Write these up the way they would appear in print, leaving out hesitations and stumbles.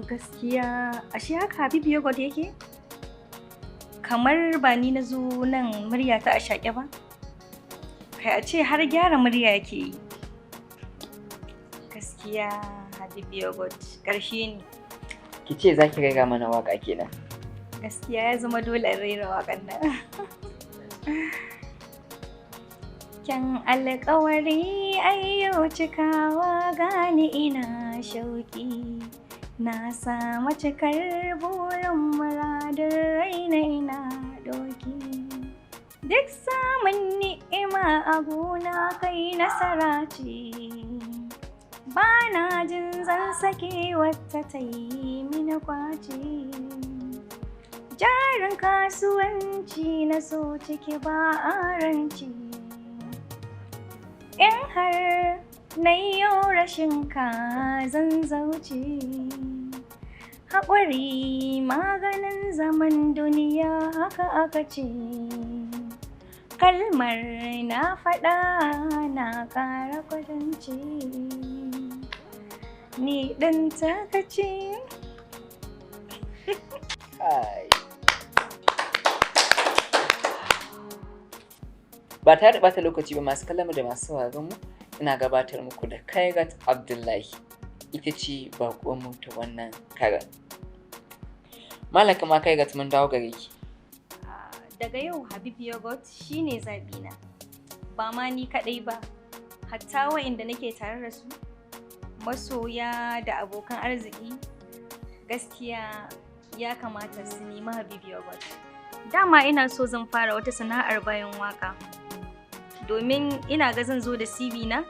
Gaskiya, ashe haka Habib Yoghurt yake? Kamar ba ni na zo nan murya ta a shaƙe ba? Kai a ce har gyara murya yake yi. Gaskiya Habib Yoghurt ƙarshe ne. Ki ce za ki raira mana waƙa kenan. Gaskiya ya zama dole in raira waƙan nan. Kyan alƙawari ayyo cikawa gani ina shauƙi. Na samu cikar burin muradin raina ina doki. Duk samun ni'ima a gona kai nasara ce. Ba na jin zan sake wata ta yi mini kwace. Jarin kasuwanci na so ciki ba a ranci. In har na yi rashin ka zan zauce. Haƙuri maganin zaman duniya haka aka ce. Kalmar na faɗa na ƙara kwatance. Ni ɗin takace. Ba tare da ɓata lokaci ba masu kallon da masu sauraron mu ina gabatar muku da Khairat Abdullahi. Ita ce baƙuwar mu ta wannan karan. Malaka ma Khairat mun dawo gare ki. Daga yau Habib Yoghurt shine zaɓina. Ba ma ni kaɗai ba, hatta wa'inda nake tare da su, masoya da abokan arziki, gaskiya ya kamata su nemi Habib Yoghurt. Dama ina so zan fara wata sana'ar bayan waka. Domin ina ga zan zo da CV na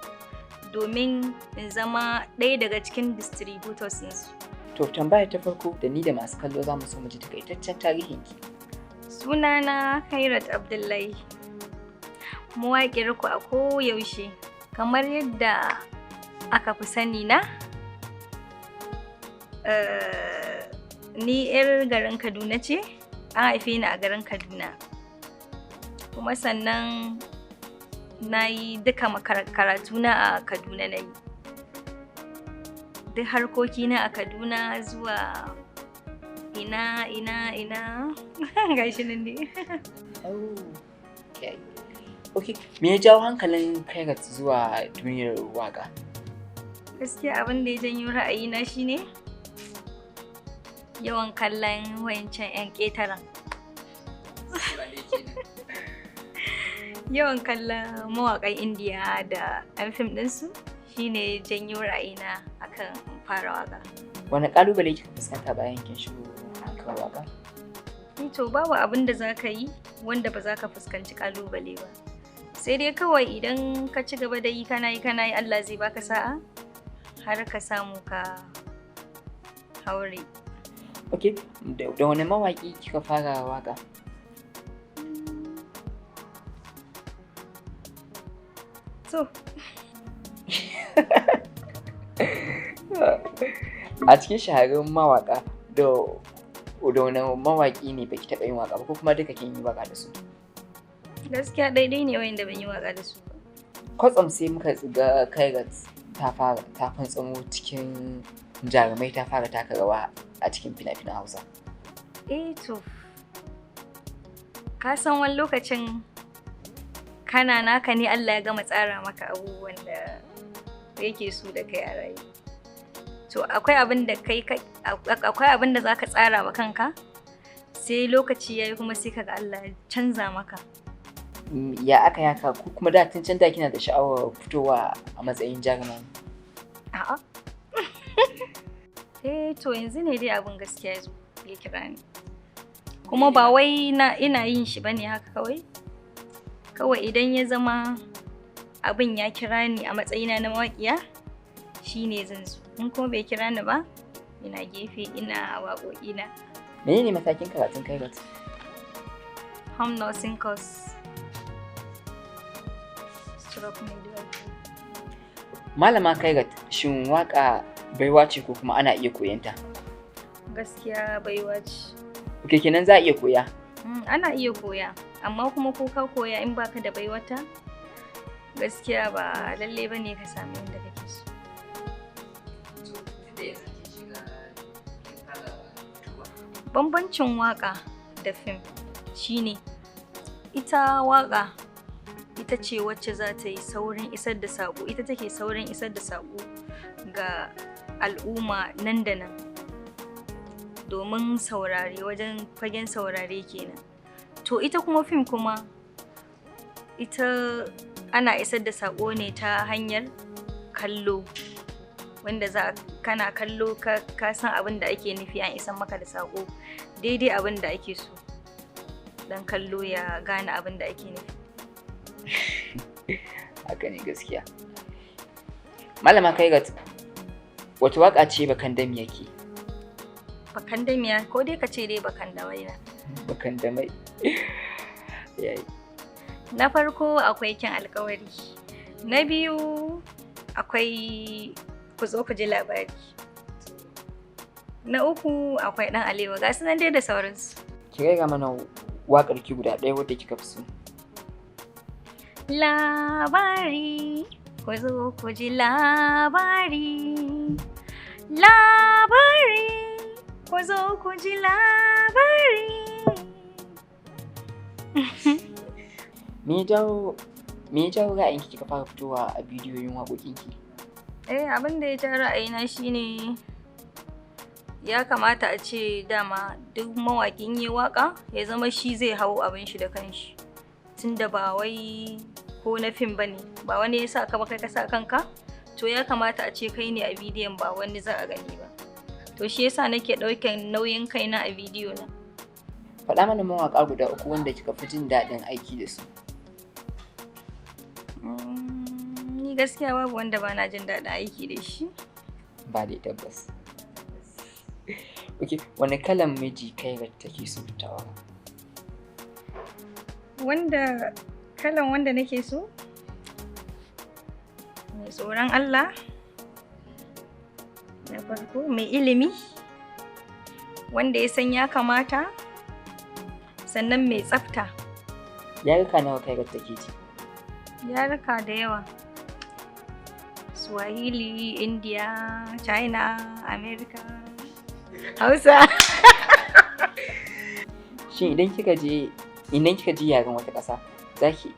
domin in zama ɗaya daga cikin distributors ɗinsu. To tambaya ta farko da ni da masu kallo za mu so mu ji takaitaccen tarihinki. Sunana Khairat Abdullahi. Mawaƙiyar ku a koyaushe kamar yadda aka fi sani na. Ni 'yar garin Kaduna ce, an haife ni a garin Kaduna. Kuma sannan na yi duka karatuna a Kaduna na yi. Duk harkokina a Kaduna zuwa ina gashi nan ne. Okay, me ya jawo hankalin Khairat zuwa duniyar waƙa? Gaskiya abin da ya janyo ra'ayina shine yawan kallon wayancan 'yan ƙetaren. Yawan kallon mawaƙan Indiya da 'yan fim ɗinsu shine janyo ra'ayina akan fara waƙa. Wani ƙalubale kika fuskanta bayan kin shigo akan waƙa? To babu abin da za ka yi wanda ba za ka fuskanci ƙalubale ba. Sai dai kawai idan ka ci gaba da yi kana yi Allah zai baka sa'a har ka samu ka haure. Okay, da wani mawaƙi kika fara waƙa? So. A cikin shahararrun mawaƙa da wani mawaƙi ne baki taɓa yin waƙa ba ko kuma duka kin yi waƙa da su? Gaskiya daidai ne wayanda ban yi waƙa da su ba. Kwatsam sai muka ga Khairat ta fantsamo cikin jarumai ta fara taka rawa a cikin fina-finan Hausa. To, ka san wani lokacin kana naka ne Allah ya gama tsara maka abubuwan da yake so da kai a rayu. To akwai abin da za ka tsara wa kanka sai lokaci ya yi kuma sai kaga Allah ya canza maka. Ya aka yaka ko kuma da tun can da kina da sha'awar fitowa a matsayin jaruma? A'a. To yanzu ne dai abin gaskiya ya kira ni. Kuma ba wai ina yin shi bane haka kawai. Kawai idan ya zama abin ya kira ni a matsayina na mawaƙiya shine zan zo. In kuma bai kira ni ba, ina gefe ina waƙoƙina. Menene matakin karatun Khairat? Home nursing course. Malama Khairat, shin waƙa baiwa ce ko kuma ana iya koyanta? Gaskiya baiwa ce. Okay, kenan za a iya koya? Ana iya koya, amma kuma ko ka koya in baka da baiwata, gaskiya ba lalle bane ka sami yadda kake so. bambancin waƙa da fim shine ita waƙa ita ce wacce za ta yi saurin isar da saƙo, ita take saurin isar da saƙo ga al'umma nan da nan domin saurare, wajen fagen saurare kenan. To ita kuma fim kuma ita ana isar da saƙo ne ta hanyar kallo, wanda kana kallo ka san abin da ake nufi, an isar maka da saƙo daidai abin da ake so dan kallo ya gane abin da ake nufi. Haka ne gaskiya. Malama Khairat, wace waƙa ce bakandami yake? Bakandamiya ko dai ka ce dai bakandamai na. Bakandamai. Yayi. Na farko akwai kyan alƙawari. Na biyu akwai ku zo ku ji labari. Na uku akwai ɗan alewa, ga su nan dai da sauransu. Ki rera mana waƙar ki guda ɗaya wadda kika fi so. Labari, ku zo ku ji labari. Labari, ku zo ku ji labari. Me ya jawo ra'ayinki kika fara fitowa a bidiyoyin waƙoƙinki? Abin da ya ja ra'ayina shine ya kamata a ce dama duk mawaƙin yi waƙa ya zama shi zai hau abin shi da kanshi. Tunda ba wai ko na fim bane, ba wani ya sa ka ba kai ka sa kanka, to ya kamata a ce kai ne a bidiyon ba wani za a gani ba. To shi yasa nake ɗaukan nauyin kaina a bidiyo na. Faɗa mana mawaƙa guda uku wanda kika fi jin daɗin aiki da su. Ni gaskiya babu wanda ba na jin daɗin aiki da shi. Ba dai tabbas. Okay, wani kalan miji Khairat take so ta aura? Kalan wanda nake so? Mai tsoron Allah. Na farko mai ilimi. Wanda ya san ya kamata. Sannan mai tsafta. Yaruka nawa Khairat take ji? Yaruka da yawa. Swahili, India, China, America, Hausa. Shin idan kika ji yaren wata ƙasa, zaki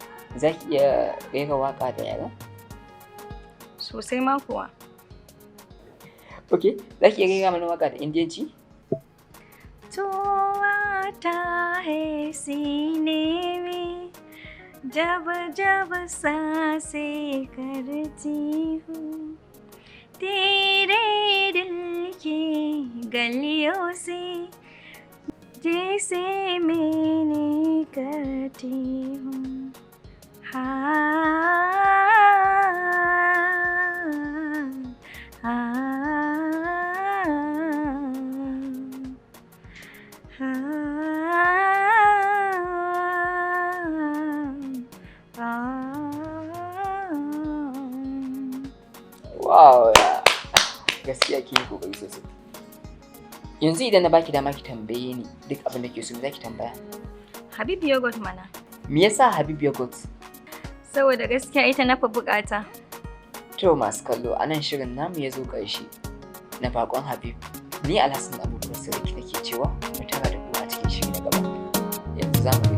iya rera waƙa da yaren? Sosai ma kuwa. Okay, zaki iya rera mana waƙa da Indiyanci? तो आता है सीने में जब जब सांसें करती हूँ तेरे दिल की गलियों से जैसे मैंने करती हूँ Wow, gaskiya kin yi kokari sosai. Yanzu idan na baki dama ki tambaye ni duk abin da ke so, zaki tambaya? Habib Yoghurt mana. Me yasa Habib Yoghurt? Saboda gaskiya ita na fi bukata. To masu kallo, anan shirin namu ya zo ƙarshe na bakon Habib. Ni Alhassan Abubakar nake cewa mu tara da ku a cikin shiri na gaba. Yanzu za mu